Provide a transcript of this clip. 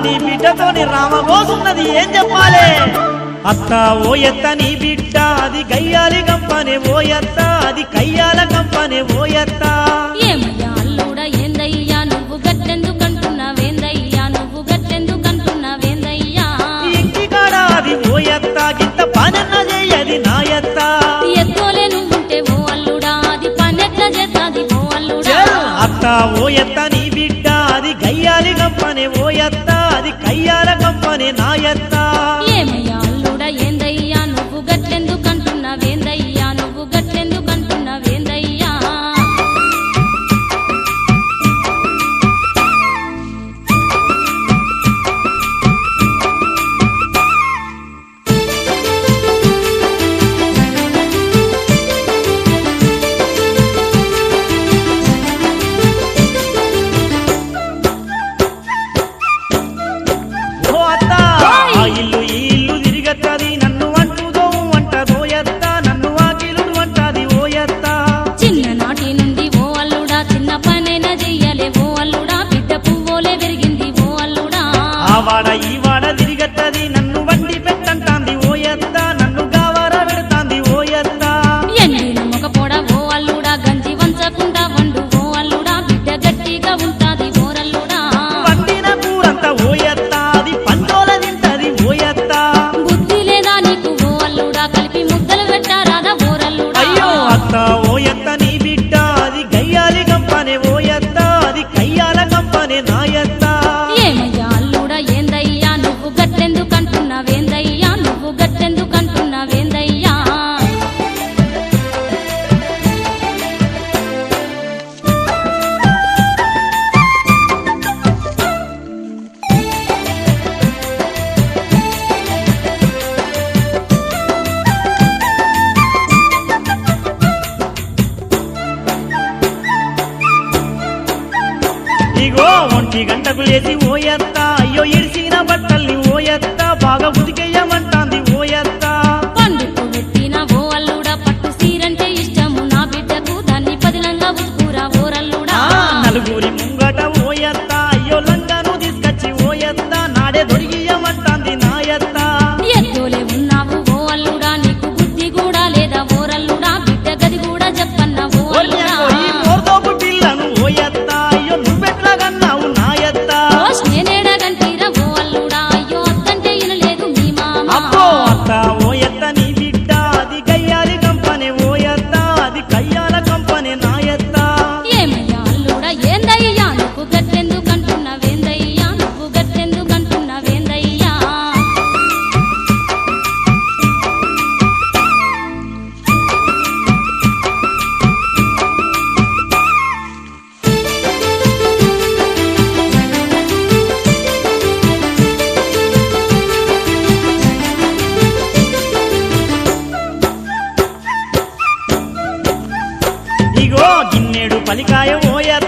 నీ బిడ్డతోని రామబోతున్నది ఏం చెప్పాలి అత్త ఓయత్త నీ బిడ్డ అది గయ్యాలి గంపనే ఓయత్త అది కయ్యాల గంపనే ఓయత్త ఏమయ్యా అల్లుడా ఏందయ్యా నువ్వు గట్టెందుకంటున్నావేందయ్యా నువ్వు గట్టెందుకంటున్నావేందయ్యా ఇంటికాడ అది ఓయత్త గింత పనన్న చేయది నాయత్త ఎత్తోలే నువ్వుంటే ఓ అల్లుడా అది పనెట్ల చేస్తాది ఓ అల్లుడా అత్త ఓయత్త నీ బిడ్డ అది గయ్యాలి గంపనే ఓయత్త అది కయ్యాల గంపనే నాయత్త ఏమయ్యా అల్లుడా ఏందయ్యా నువ్వు గట్టెందుకంటున్నావేందయ్యా నువ్వు గట్టెందుకంటున్నావేందయ్యా ఓ అత్త ఆ ఇల్లు ఈ ఇల్లు తిరిగత్తది నన్ను అంటుదో అంటదోయత్త నన్ను ఆకిలుడు అంటది ఓయత్త చిన్ననాటి నుండి ఓ అల్లుడా చిన్న పనైనా చెయ్యాలే ఓ అల్లుడా బిడ్డ పువ్వులే పెరిగింది ఓ అల్లుడా ఆ వాడ ఈ వాడ తిరిగత్తది నన్ను వండి పెట్టంటాంది ఓయత్త నన్ను గావర పెడతాంది ఓయత్త ఎండిన మొగ పొడ ఓ అల్లుడా గంజి వంచకుండా వండు ఓ అల్లుడా బిడ్డ గట్టిగా ఉంటాది ఓరల్లుడా వండిన కూరంత ఓయత్త అది పంచోల తింటది ఓయత్త బుద్ధి లేదా నీకు ఓ అల్లుడా కలిపి ముద్దలు పెట్టారాదా ఓరల్లుడా అయ్యో అత్త ఓయత్త నీ బిడ్డ అది గయ్యాలి గంపనే ఓయత్త అది కయ్యాల గంపనే నాయత్త ఏమయ్యా అల్లుడా ఏందయ్యా నువ్వు గట్టెందుకంటున్నావేందయ్యా నువ్వు గట్టెందుకంటున్నావేందయ్యా ఇగో ఒంటి గంటకు లేచి ఓయత్త అయ్యో ఇడిసిన బట్టల్ని ఓయత్త బాగా ఉతికేయమంటాంది ఓయత్త పండుకు పెట్టిన ఓ అల్లుడా పట్టు సీరంటే ఇష్టము నా బిడ్డకు దాన్ని పదిలంగా ఉతుకురా ఓరల్లుడా నలుగురి ముంగట ఓయత్త అయ్యో లంగాను తీసుకొచ్చి ఓయత్త నాడే దొరికియమంటాంది నాయత్త ఎత్తోలే ఉన్నావు ఓ అల్లుడా నీకు బుద్ధి కూడా లేదా ఓరల్లుడా బిడ్డ గది కూడా చెప్పన్న ఓ అల్లుడా ఈ మోర్దోపు పిల్లను ఓయత్త అయ్యో నువ్వెట్లాగన్నావు నాయత్త ఓష్ నేనేడగంటీరా ఓ అల్లుడా అయ్యో అత్తంటే ఇనలేదు మీ మామ అబ్బో అత్త ఓయత్త నీ బిడ్డ అది గయ్యాలి కంపనే ఓయత్త అది కయ్యాల కంపనే నాయత్త ఏమయ్యా అల్లుడా ఏందయ్యా నువ్వు గట్టెందుకంటున్నావేందయ్యా నువ్వు గట్టెందుకంటున్నావేందయ్యా ఇగో గిన్నెడు పలికాయ ఓయత్త